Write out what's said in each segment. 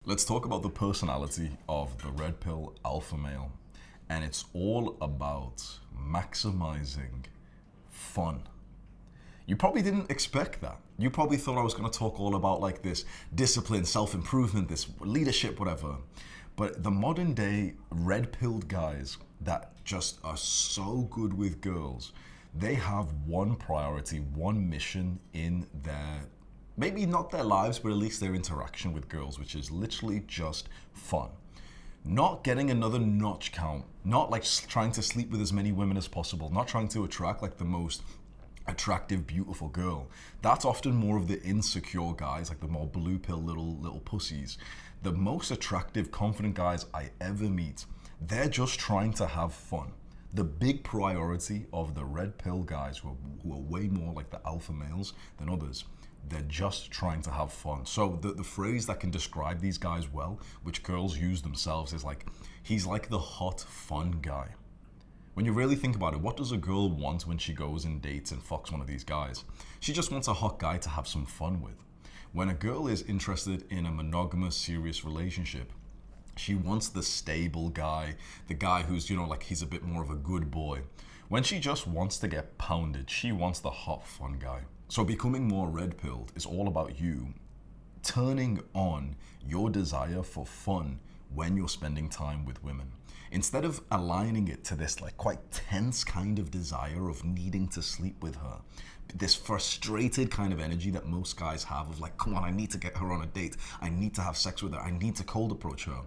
Let's talk about the personality of the red pill alpha male. And it's all about maximizing fun. You probably didn't expect that. You probably thought I was going to talk all about like this discipline, self-improvement, this leadership, whatever. But the modern day red-pilled guys that just are so good with girls, they have one priority, one mission in their, maybe not their lives, but at least their interaction with girls, which is literally just fun. Not getting another notch count, not like trying to sleep with as many women as possible, not trying to attract like the most attractive, beautiful girl. That's often more of the insecure guys, like the more blue pill little pussies. The most attractive, confident guys I ever meet, they're just trying to have fun. The big priority of the red pill guys who are way more like the alpha males than others, they're just trying to have fun. So the phrase that can describe these guys well, which girls use themselves, is like, he's like the hot, fun guy. When you really think about it, what does a girl want when she goes and dates and fucks one of these guys? She just wants a hot guy to have some fun with. When a girl is interested in a monogamous, serious relationship, she wants the stable guy, the guy who's, like he's a bit more of a good boy. When she just wants to get pounded, she wants the hot, fun guy. So becoming more red-pilled is all about you turning on your desire for fun when you're spending time with women. Instead of aligning it to this like quite tense kind of desire of needing to sleep with her, this frustrated kind of energy that most guys have of like, come on, I need to get her on a date. I need to have sex with her. I need to cold approach her.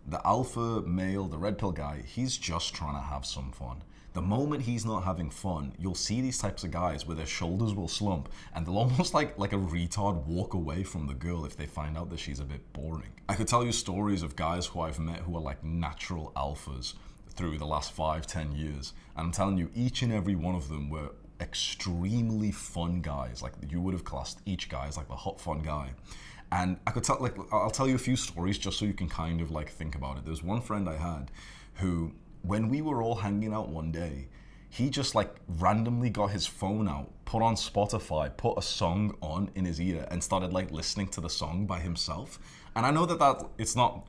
The alpha male, the red pill guy, he's just trying to have some fun. The moment he's not having fun, you'll see these types of guys where their shoulders will slump and they'll almost like a retard walk away from the girl if they find out that she's a bit boring. I could tell you stories of guys who I've met who are like natural alphas through the last 5-10 years. And I'm telling you, each and every one of them were extremely fun guys. Like you would have classed each guy as like the hot fun guy. And I could tell, like, I'll tell you a few stories just so you can kind of like think about it. There's one friend I had who, when we were all hanging out one day, he just like randomly got his phone out, put on Spotify, put a song on in his ear and started like listening to the song by himself. And I know that it's not,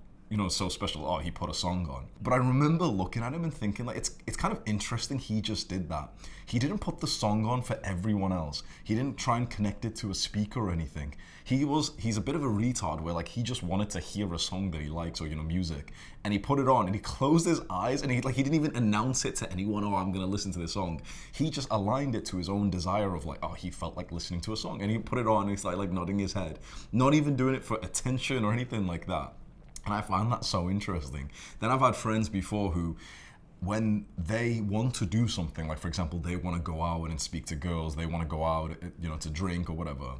so special, oh, he put a song on. But I remember looking at him and thinking like, it's kind of interesting he just did that. He didn't put the song on for everyone else. He didn't try and connect it to a speaker or anything. He's a bit of a retard where like he just wanted to hear a song that he likes or, music. And he put it on and he closed his eyes and he didn't even announce it to anyone, oh, I'm gonna listen to this song. He just aligned it to his own desire of like, oh, he felt like listening to a song. And he put it on and he's like nodding his head. Not even doing it for attention or anything like that. And I find that so interesting. Then I've had friends before who, when they want to do something, like for example, they want to go out and speak to girls, they want to go out, to drink or whatever,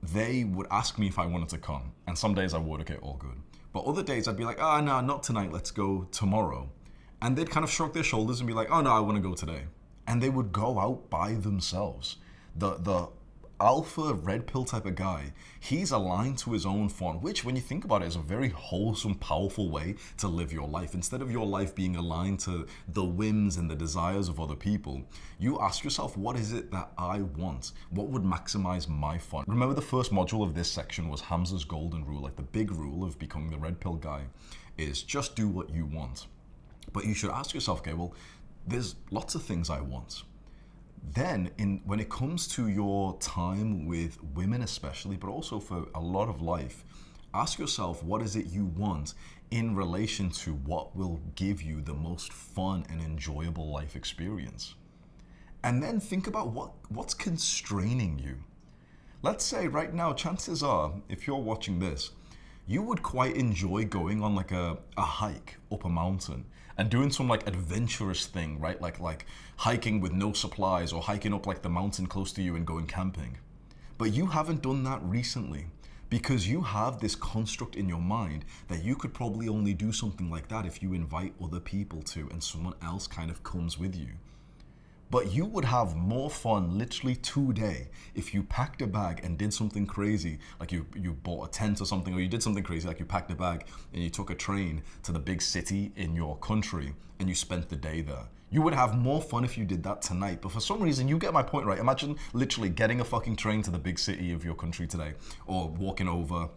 they would ask me if I wanted to come. And some days I would, okay, all good. But other days I'd be like, oh, no, not tonight, let's go tomorrow. And they'd kind of shrug their shoulders and be like, oh no, I want to go today. And they would go out by themselves. The alpha red pill type of guy, he's aligned to his own fun, which when you think about it is a very wholesome, powerful way to live your life. Instead of your life being aligned to the whims and the desires of other people, you ask yourself, what is it that I want? What would maximize my fun? Remember the first module of this section was Hamza's golden rule, like the big rule of becoming the red pill guy is just do what you want. But you should ask yourself, okay, well, there's lots of things I want. Then when it comes to your time with women especially, but also for a lot of life, ask yourself, what is it you want in relation to what will give you the most fun and enjoyable life experience? And then think about what's constraining you. Let's say right now, chances are, if you're watching this, you would quite enjoy going on like a hike up a mountain and doing some like adventurous thing, right? Like hiking with no supplies or hiking up like the mountain close to you and going camping. But you haven't done that recently because you have this construct in your mind that you could probably only do something like that if you invite other people to and someone else kind of comes with you. But you would have more fun literally today if you packed a bag and did something crazy, like you bought a tent or something, or you did something crazy, like you packed a bag and you took a train to the big city in your country and you spent the day there. You would have more fun if you did that tonight. But for some reason, you get my point, right? Imagine literally getting a fucking train to the big city of your country today, or walking over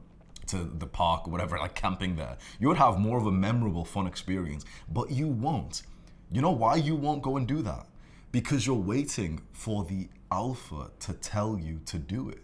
to the park or whatever, like camping there. You would have more of a memorable, fun experience, but you won't. You know why you won't go and do that? Because you're waiting for the alpha to tell you to do it.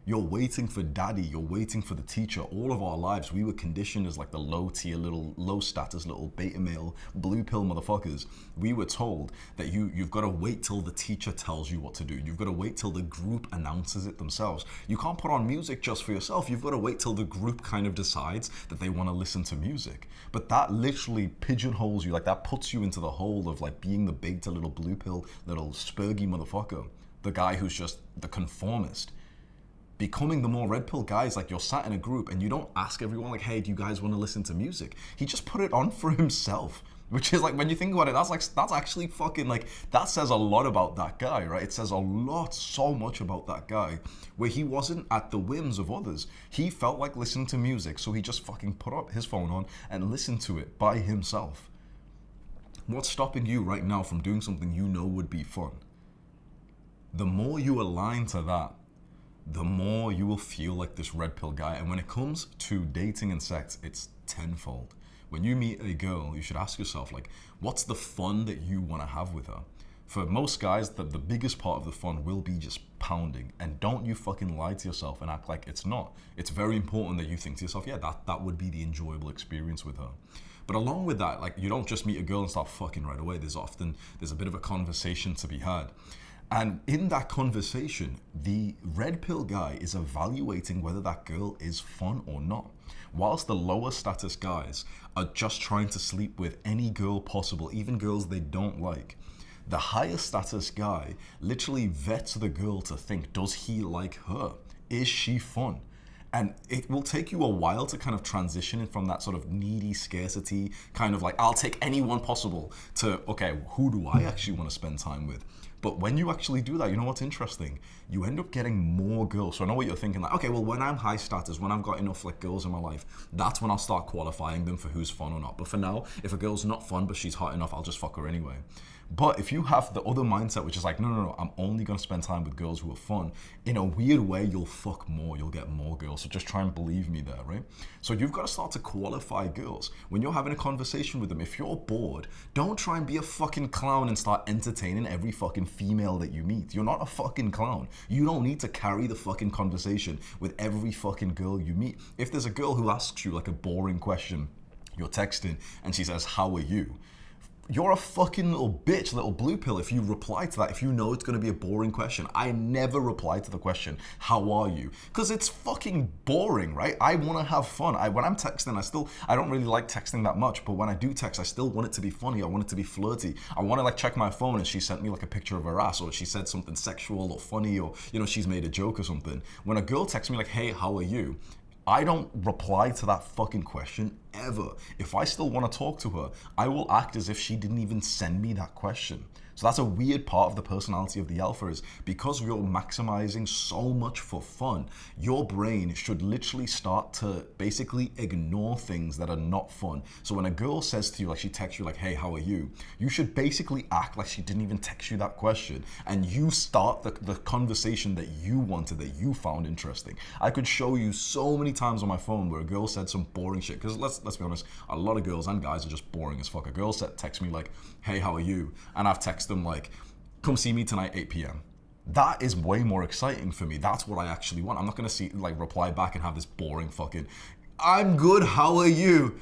You're waiting for daddy, you're waiting for the teacher. All of our lives, we were conditioned as like the low tier, little low status, little beta male, blue pill motherfuckers. We were told that you've got to wait till the teacher tells you what to do. You've got to wait till the group announces it themselves. You can't put on music just for yourself. You've got to wait till the group kind of decides that they want to listen to music. But that literally pigeonholes you, like that puts you into the hole of like being the beta little blue pill, little spurgy motherfucker. The guy who's just the conformist. Becoming the more red pill guy is like you're sat in a group and you don't ask everyone like, hey, do you guys want to listen to music? He just put it on for himself, which is like, when you think about it, that's actually fucking like, that says a lot about that guy, right? It says a lot, so much about that guy, where he wasn't at the whims of others. He felt like listening to music, so he just fucking put up his phone on and listened to it by himself. What's stopping you right now from doing something you know would be fun? The more you align to that, the more you will feel like this red pill guy. And when it comes to dating and sex, it's tenfold. When you meet a girl, you should ask yourself, like, what's the fun that you want to have with her? For most guys, the biggest part of the fun will be just pounding. And don't you fucking lie to yourself and act like it's not. It's very important that you think to yourself, yeah, that would be the enjoyable experience with her. But along with that, like, you don't just meet a girl and start fucking right away. There's a bit of a conversation to be had. And in that conversation, the red pill guy is evaluating whether that girl is fun or not. Whilst the lower status guys are just trying to sleep with any girl possible, even girls they don't like, the higher status guy literally vets the girl to think, does he like her? Is she fun? And it will take you a while to kind of transition from that sort of needy scarcity, kind of like, I'll take anyone possible, to, okay, who do I actually want to spend time with? But when you actually do that, you know what's interesting? You end up getting more girls. So I know what you're thinking, like, okay, well, when I'm high status, when I've got enough like girls in my life, that's when I'll start qualifying them for who's fun or not. But for now, if a girl's not fun, but she's hot enough, I'll just fuck her anyway. But if you have the other mindset, which is like, no, I'm only gonna spend time with girls who are fun, in a weird way, you'll fuck more, you'll get more girls. So just try and believe me there, right? So you've got to start to qualify girls. When you're having a conversation with them, if you're bored, don't try and be a fucking clown and start entertaining every fucking female that you meet. You're not a fucking clown. You don't need to carry the fucking conversation with every fucking girl you meet. If there's a girl who asks you like a boring question, you're texting, and she says, how are you? You're a fucking little bitch, little blue pill, if you reply to that, if you know it's going to be a boring question. I never reply to the question, how are you? Because it's fucking boring, right? I want to have fun. When I'm texting, I don't really like texting that much, but when I do text, I still want it to be funny. I want it to be flirty. I want to like check my phone and she sent me like a picture of her ass, or she said something sexual or funny, or, you know, she's made a joke or something. When a girl texts me like, hey, how are you? I don't reply to that fucking question ever. If I still want to talk to her, I will act as if she didn't even send me that question. So that's a weird part of the personality of the alpha, is because you're maximizing so much for fun, your brain should literally start to basically ignore things that are not fun. So when a girl says to you, like she texts you like, hey, how are you? You should basically act like she didn't even text you that question, and you start the conversation that you wanted, that you found interesting. I could show you so many times on my phone where a girl said some boring shit, because let's be honest, a lot of girls and guys are just boring as fuck. A girl text me like, hey, how are you? And I've texted them like, come see me tonight 8 p.m. That is way more exciting for me. That's what I actually want. I'm not gonna reply back and have this boring fucking, I'm good, how are you?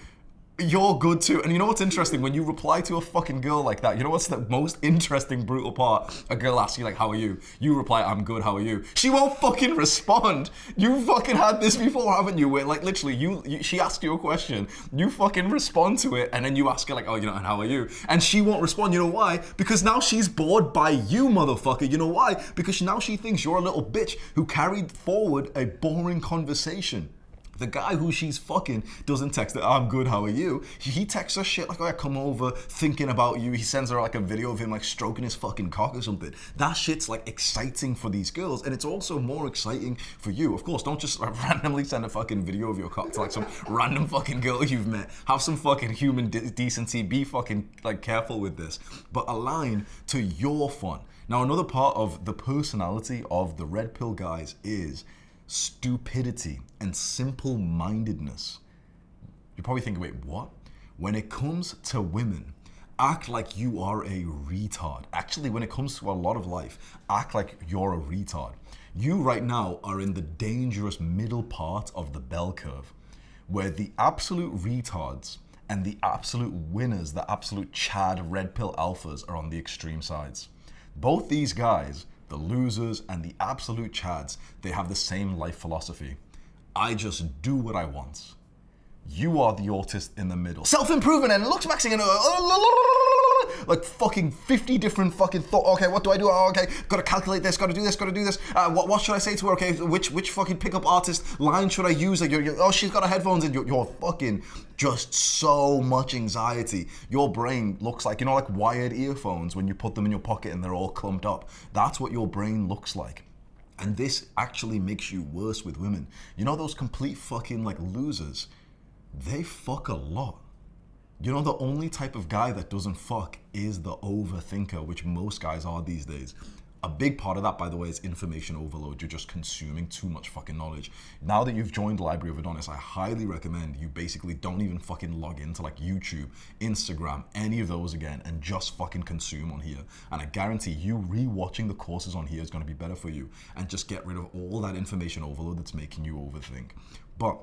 You're good too. And you know what's interesting? When you reply to a fucking girl like that, you know what's the most interesting, brutal part? A girl asks you like, how are you? You reply, I'm good, how are you? She won't fucking respond. You fucking had this before, haven't you? Where like literally she asked you a question, you fucking respond to it, and then you ask her like, oh, you know, and how are you? And she won't respond. You know why? Because now she's bored by you, motherfucker. You know why? Because now she thinks you're a little bitch who carried forward a boring conversation. The guy who she's fucking doesn't text her, I'm good, how are you? He texts her shit like, oh, I come over thinking about you. He sends her like a video of him like stroking his fucking cock or something. That shit's like exciting for these girls, and it's also more exciting for you. Of course, don't just like randomly send a fucking video of your cock to like some random fucking girl you've met. Have some fucking human decency. Be fucking like careful with this, but align to your fun. Now, another part of the personality of the red pill guys is stupidity, and simple-mindedness. You're probably thinking, wait, what? When it comes to women, act like you are a retard. Actually, when it comes to a lot of life, act like you're a retard. You right now are in the dangerous middle part of the bell curve, where the absolute retards and the absolute winners, the absolute Chad red pill alphas, are on the extreme sides. Both these guys, the losers and the absolute Chads, they have the same life philosophy. I just do what I want. You are the autist in the middle. Self-improvement and looks maxing and like fucking 50 different fucking thought. Okay, what do I do? Oh, okay, gotta calculate this, gotta do this, gotta do this. What should I say to her? Okay, which fucking pickup artist line should I use? Like, oh, she's got her headphones in. You're fucking just so much anxiety. Your brain looks like, like wired earphones when you put them in your pocket and they're all clumped up. That's what your brain looks like. And this actually makes you worse with women. Those complete fucking like losers, they fuck a lot. The only type of guy that doesn't fuck is the overthinker, which most guys are these days. A big part of that, by the way, is information overload. You're just consuming too much fucking knowledge. Now that you've joined the Library of Adonis, I highly recommend you basically don't even fucking log into like YouTube, Instagram, any of those again, and just fucking consume on here. And I guarantee you re-watching the courses on here is going to be better for you, and just get rid of all that information overload that's making you overthink. But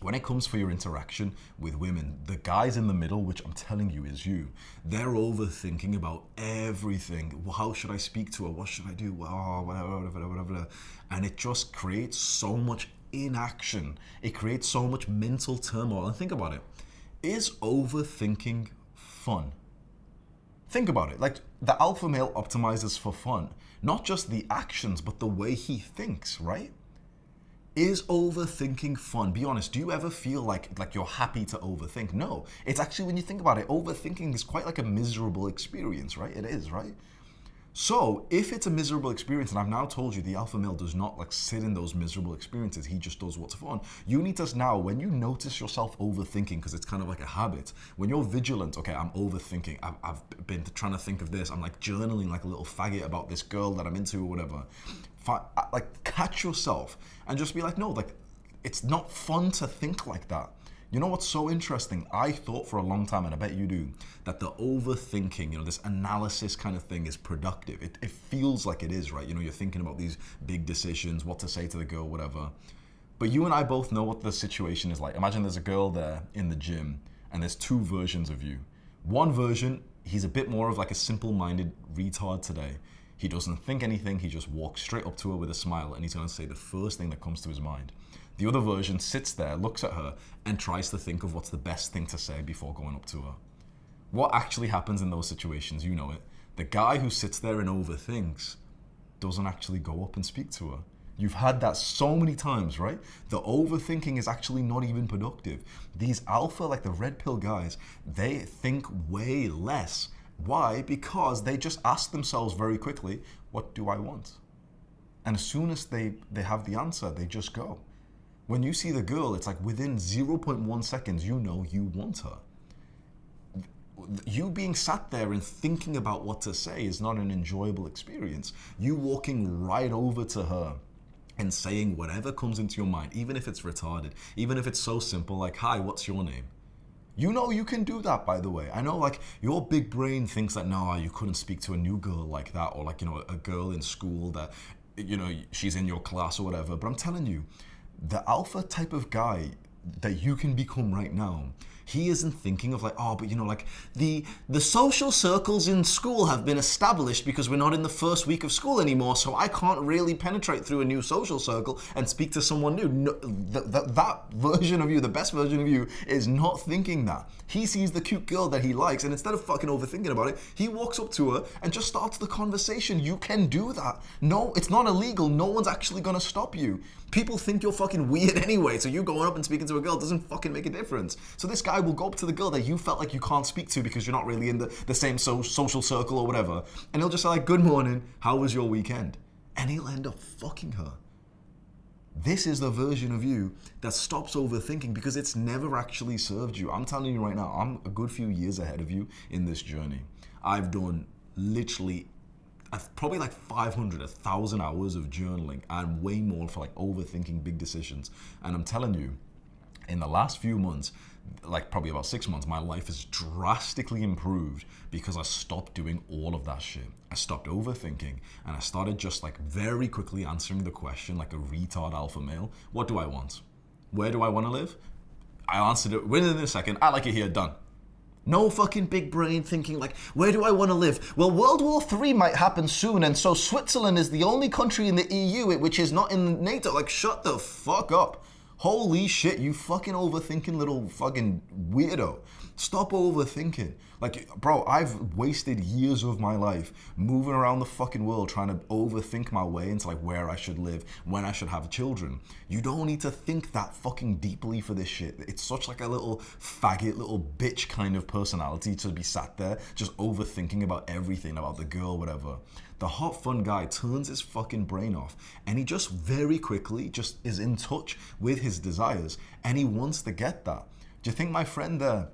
when it comes for your interaction with women, the guys in the middle, which I'm telling you is you, they're overthinking about everything. Well, how should I speak to her? What should I do? Oh, whatever. And it just creates so much inaction. It creates so much mental turmoil. And think about it. Is overthinking fun? Think about it. Like, the alpha male optimizes for fun. Not just the actions, but the way he thinks, right? Is overthinking fun? Be honest, do you ever feel like you're happy to overthink? No, it's actually, when you think about it, overthinking is quite like a miserable experience, right? It is, right? So if it's a miserable experience, and I've now told you the alpha male does not like sit in those miserable experiences, he just does what's fun. You need to now, when you notice yourself overthinking, because it's kind of like a habit, when you're vigilant, okay, I'm overthinking, I've been trying to think of this, I'm like journaling like a little faggot about this girl that I'm into or whatever. Like, catch yourself and just be like, no, like, it's not fun to think like that. You know what's so interesting? I thought for a long time, and I bet you do, that the overthinking, this analysis kind of thing is productive. It feels like it is, right? You're thinking about these big decisions, what to say to the girl, whatever. But you and I both know what the situation is like. Imagine there's a girl there in the gym, and there's two versions of you. One version, he's a bit more of like a simple-minded retard today. He doesn't think anything, he just walks straight up to her with a smile, and he's gonna say the first thing that comes to his mind. The other version sits there, looks at her, and tries to think of what's the best thing to say before going up to her. What actually happens in those situations, you know it. The guy who sits there and overthinks doesn't actually go up and speak to her. You've had that so many times, right? The overthinking is actually not even productive. These alpha, like the red pill guys, they think way less. Why? Because they just ask themselves very quickly, what do I want? And as soon as they have the answer, they just go. When you see the girl, it's like within 0.1 seconds, you know you want her. You being sat there and thinking about what to say is not an enjoyable experience. You walking right over to her and saying whatever comes into your mind, even if it's retarded, even if it's so simple, like, hi, what's your name? You know you can do that, by the way. I know, like, your big brain thinks that, no, you couldn't speak to a new girl like that, or like, a girl in school that, she's in your class or whatever. But I'm telling you, the alpha type of guy that you can become right now, he isn't thinking of like, oh, but like the social circles in school have been established because we're not in the first week of school anymore, so I can't really penetrate through a new social circle and speak to someone new. No, that version of you, the best version of you, is not thinking that. He sees the cute girl that he likes, and instead of fucking overthinking about it, he walks up to her and just starts the conversation. You can do that. No, it's not illegal. No one's actually gonna stop you. People think you're fucking weird anyway, so you going up and speaking to a girl doesn't fucking make a difference. So this guy will go up to the girl that you felt like you can't speak to because you're not really in the same social circle or whatever, and he'll just say like, good morning, how was your weekend? And he'll end up fucking her. This is the version of you that stops overthinking because it's never actually served you. I'm telling you right now, I'm a good few years ahead of you in this journey. I've done literally probably like 500, 1,000 hours of journaling and way more for like overthinking big decisions. And I'm telling you, in the last few months, like probably about 6 months, my life has drastically improved because I stopped doing all of that shit. I stopped overthinking and I started just like very quickly answering the question like a retard alpha male. What do I want? Where do I want to live? I answered it within a second. I like it here, done. No fucking big brain thinking like, where do I want to live? Well, World War III might happen soon, and so Switzerland is the only country in the EU which is not in NATO. Like, shut the fuck up. Holy shit, you fucking overthinking little fucking weirdo. Stop overthinking. Like, bro, I've wasted years of my life moving around the fucking world trying to overthink my way into like where I should live, when I should have children. You don't need to think that fucking deeply for this shit. It's such like a little faggot, little bitch kind of personality to be sat there just overthinking about everything, about the girl, whatever. The hot fun guy turns his fucking brain off and he just very quickly just is in touch with his desires and he wants to get that. Do you think my friend there,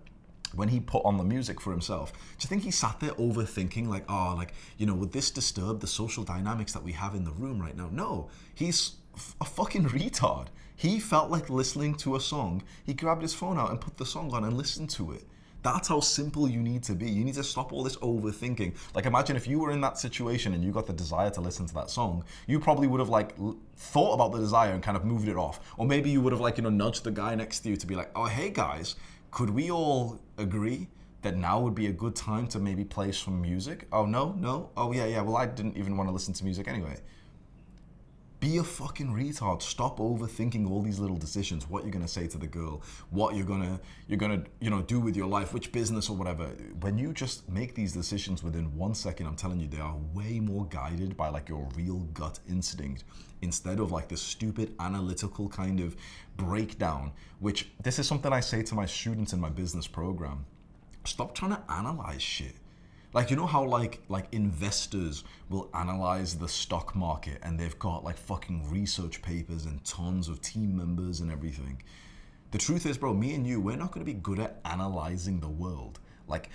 when he put on the music for himself, do you think he sat there overthinking like, oh, like, you know, would this disturb the social dynamics that we have in the room right now? No, he's a fucking retard. He felt like listening to a song. He grabbed his phone out and put the song on and listened to it. That's how simple you need to be. You need to stop all this overthinking. Like, imagine if you were in that situation and you got the desire to listen to that song, you probably would have like thought about the desire and kind of moved it off. Or maybe you would have like, you know, nudged the guy next to you to be like, oh, hey guys, could we all agree that now would be a good time to maybe play some music? Oh, no? Oh, yeah, well, I didn't even want to listen to music anyway. Be a fucking retard. Stop overthinking all these little decisions. What you're gonna say to the girl, what you're gonna you know, do with your life, which business or whatever. When you just make these decisions within 1 second, I'm telling you, they are way more guided by like your real gut instinct instead of like this stupid analytical kind of breakdown, which this is something I say to my students in my business program. Stop trying to analyze shit. Like, you know how like investors will analyze the stock market and they've got like fucking research papers and tons of team members and everything. The truth is, bro, me and you, we're not going to be good at analyzing the world. Like,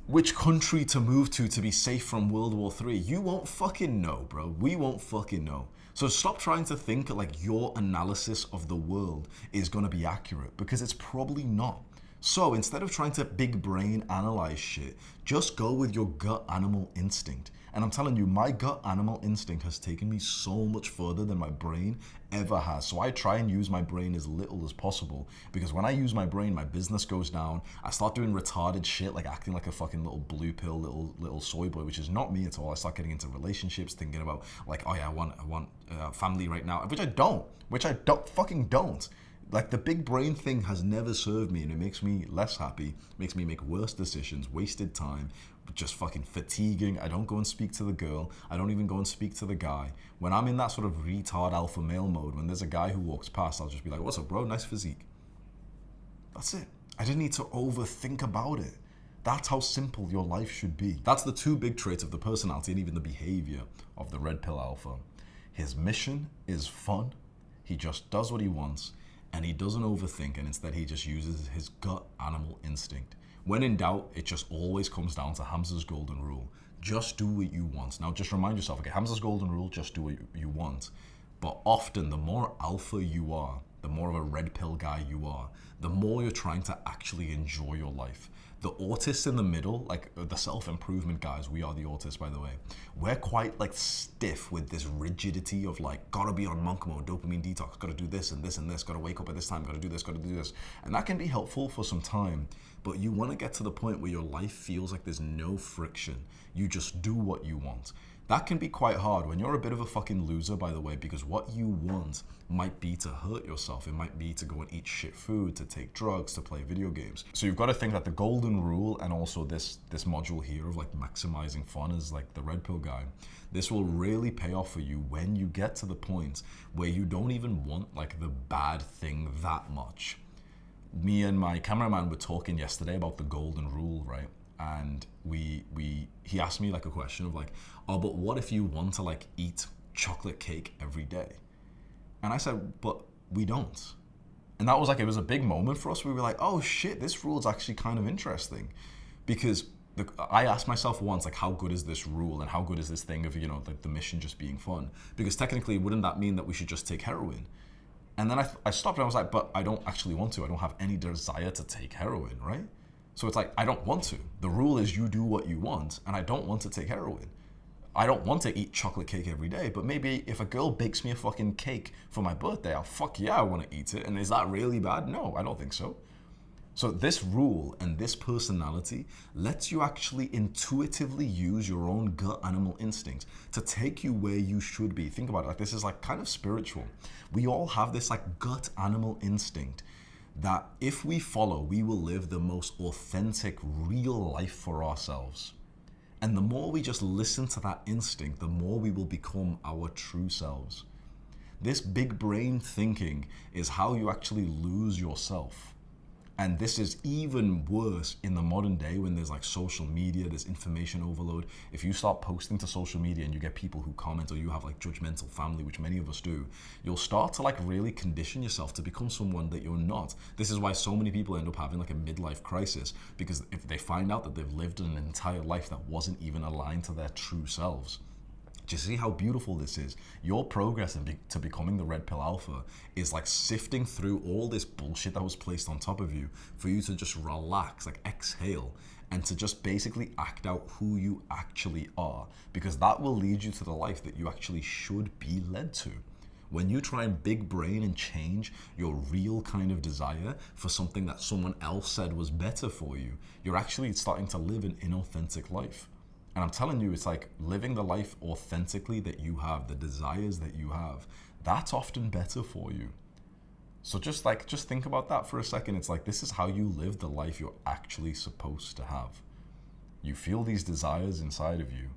which country to move to be safe from World War III. You won't fucking know, bro. We won't fucking know. So stop trying to think like your analysis of the world is going to be accurate, because it's probably not. So instead of trying to big brain analyze shit, just go with your gut animal instinct. And I'm telling you, my gut animal instinct has taken me so much further than my brain ever has. So I try and use my brain as little as possible, because when I use my brain, my business goes down. I start doing retarded shit, like acting like a fucking little blue pill, little soy boy, which is not me at all. I start getting into relationships, thinking about like, oh yeah, I want family right now, which I don't fucking don't. Like, the big brain thing has never served me, and it makes me less happy, makes me make worse decisions, wasted time, just fucking fatiguing. I don't go and speak to the girl. I don't even go and speak to the guy. When I'm in that sort of retard alpha male mode, when there's a guy who walks past, I'll just be like, what's up, bro? Nice physique. That's it. I didn't need to overthink about it. That's how simple your life should be. That's the two big traits of the personality and even the behavior of the red pill alpha. His mission is fun. He just does what he wants. And he doesn't overthink, and instead he just uses his gut animal instinct. When in doubt, it just always comes down to Hamza's golden rule. Just do what you want. Now just remind yourself, okay, Hamza's golden rule, just do what you want. But often the more alpha you are, the more of a red pill guy you are, the more you're trying to actually enjoy your life. The autists in the middle, like the self-improvement guys, we are the autists, by the way, we're quite like stiff with this rigidity of like, gotta be on monk mode, dopamine detox, gotta do this and this and this, gotta wake up at this time, gotta do this, gotta do this. And that can be helpful for some time, but you wanna get to the point where your life feels like there's no friction. You just do what you want. That can be quite hard when you're a bit of a fucking loser, by the way, because what you want might be to hurt yourself. It might be to go and eat shit food, to take drugs, to play video games. So you've got to think that the golden rule and also this module here of like maximizing fun is like the red pill guy. This will really pay off for you when you get to the point where you don't even want like the bad thing that much. Me and my cameraman were talking yesterday about the golden rule, right? And he asked me like a question of like, oh, but what if you want to like eat chocolate cake every day? And I said, but we don't. And that was like, it was a big moment for us. We were like, oh shit, this rule is actually kind of interesting, because I asked myself once, like, how good is this rule and how good is this thing of, like the mission just being fun? Because technically, wouldn't that mean that we should just take heroin? And then I stopped and I was like, but I don't actually want to. I don't have any desire to take heroin, right? So it's like, I don't want to. The rule is you do what you want, and I don't want to take heroin. I don't want to eat chocolate cake every day, but maybe if a girl bakes me a fucking cake for my birthday, I want to eat it. And is that really bad? No, I don't think so. So this rule and this personality lets you actually intuitively use your own gut animal instincts to take you where you should be. Think about it, like this is like kind of spiritual. We all have this like gut animal instinct that if we follow, we will live the most authentic, real life for ourselves. And the more we just listen to that instinct, the more we will become our true selves. This big brain thinking is how you actually lose yourself. And this is even worse in the modern day when there's like social media, there's information overload. If you start posting to social media and you get people who comment, or you have like judgmental family, which many of us do, you'll start to like really condition yourself to become someone that you're not. This is why so many people end up having like a midlife crisis, because if they find out that they've lived an entire life that wasn't even aligned to their true selves. Do you see how beautiful this is? Your progress to becoming the Red Pill Alpha is like sifting through all this bullshit that was placed on top of you for you to just relax, like exhale, and to just basically act out who you actually are, because that will lead you to the life that you actually should be led to. When you try and big brain and change your real kind of desire for something that someone else said was better for you, you're actually starting to live an inauthentic life. And I'm telling you, it's like living the life authentically that you have, the desires that you have, that's often better for you. So just think about that for a second. It's like, this is how you live the life you're actually supposed to have. You feel these desires inside of you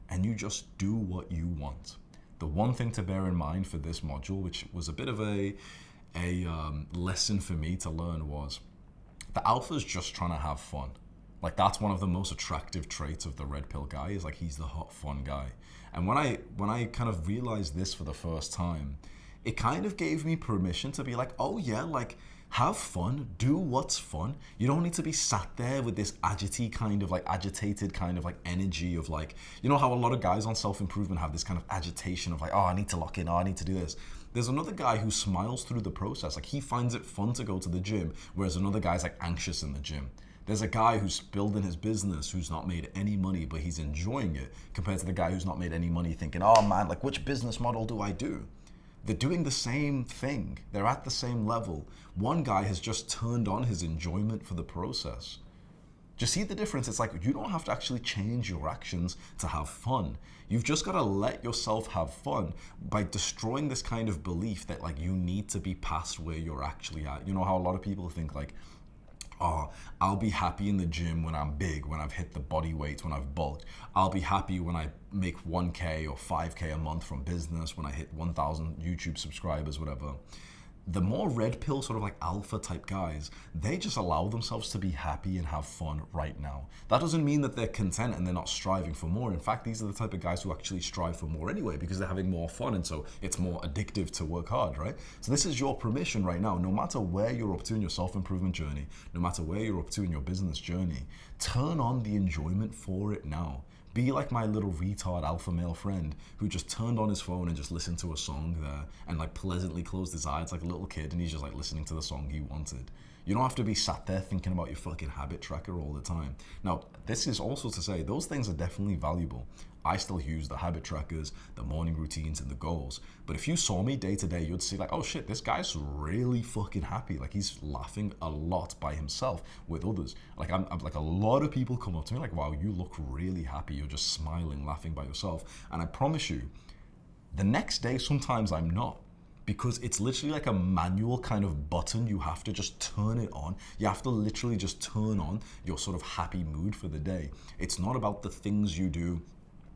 and you just do what you want. The one thing to bear in mind for this module, which was a bit of a lesson for me to learn, was the alpha's just trying to have fun. Like, that's one of the most attractive traits of the Red Pill guy, is like, he's the hot, fun guy. And when I kind of realized this for the first time, it kind of gave me permission to be like, oh yeah, like, have fun, do what's fun. You don't need to be sat there with this agitated kind of like energy of like, you know how a lot of guys on self-improvement have this kind of agitation of like, oh, I need to lock in, oh, I need to do this. There's another guy who smiles through the process. Like, he finds it fun to go to the gym, whereas another guy's like anxious in the gym. There's a guy who's building his business who's not made any money, but he's enjoying it, compared to the guy who's not made any money thinking, oh man, like, which business model do I do? They're doing the same thing. They're at the same level. One guy has just turned on his enjoyment for the process. Do you see the difference? It's like, you don't have to actually change your actions to have fun. You've just got to let yourself have fun by destroying this kind of belief that like you need to be past where you're actually at. You know how a lot of people think like, oh, I'll be happy in the gym when I'm big, when I've hit the body weight, when I've bulked. I'll be happy when I make 1K or 5K a month from business, when I hit 1,000 YouTube subscribers, whatever. The more red pill sort of like alpha type guys, they just allow themselves to be happy and have fun right now. That doesn't mean that they're content and they're not striving for more. In fact, these are the type of guys who actually strive for more anyway, because they're having more fun, and so it's more addictive to work hard, right? So this is your permission right now, no matter where you're up to in your self-improvement journey, no matter where you're up to in your business journey, turn on the enjoyment for it now. Be like my little retard alpha male friend who just turned on his phone and just listened to a song there and like pleasantly closed his eyes like a little kid, and he's just like listening to the song he wanted. You don't have to be sat there thinking about your fucking habit tracker all the time. Now, this is also to say those things are definitely valuable. I still use the habit trackers, the morning routines, and the goals. But if you saw me day to day, you'd see like, oh shit, this guy's really fucking happy. Like, he's laughing a lot by himself with others. Like, I'm like, a lot of people come up to me like, wow, you look really happy. You're just smiling, laughing by yourself. And I promise you, the next day, sometimes I'm not. Because it's literally like a manual kind of button. You have to just turn it on. You have to literally just turn on your sort of happy mood for the day. It's not about the things you do.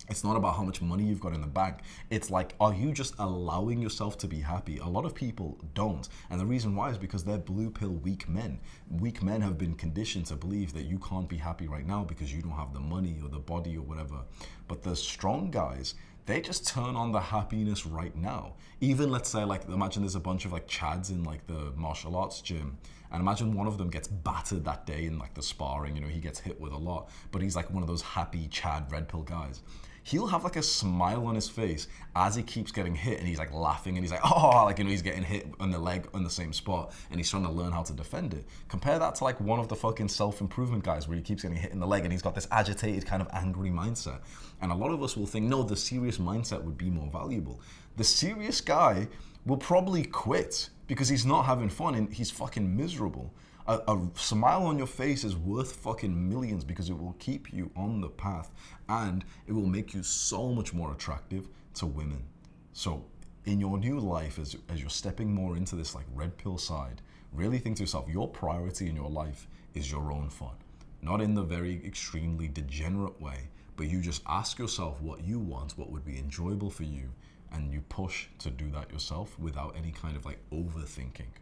It's not about how much money you've got in the bank. It's like, are you just allowing yourself to be happy? A lot of people don't. And the reason why is because they're blue pill weak men. Weak men have been conditioned to believe that you can't be happy right now because you don't have the money or the body or whatever. But the strong guys, they just turn on the happiness right now. Even let's say like, imagine there's a bunch of like chads in like the martial arts gym, and imagine one of them gets battered that day in like the sparring, you know, he gets hit with a lot, but he's like one of those happy chad red pill guys. He'll have like a smile on his face as he keeps getting hit, and he's like laughing, and he's like, oh, like, you know, he's getting hit on the leg on the same spot, and he's trying to learn how to defend it. Compare that to like one of the fucking self-improvement guys where he keeps getting hit in the leg and he's got this agitated kind of angry mindset. And a lot of us will think, no, the serious mindset would be more valuable. The serious guy will probably quit because he's not having fun and he's fucking miserable. A smile on your face is worth fucking millions because it will keep you on the path and it will make you so much more attractive to women. So in your new life, as you're stepping more into this like red pill side, really think to yourself, your priority in your life is your own fun. Not in the very extremely degenerate way, but you just ask yourself what you want, what would be enjoyable for you, and you push to do that yourself without any kind of like overthinking.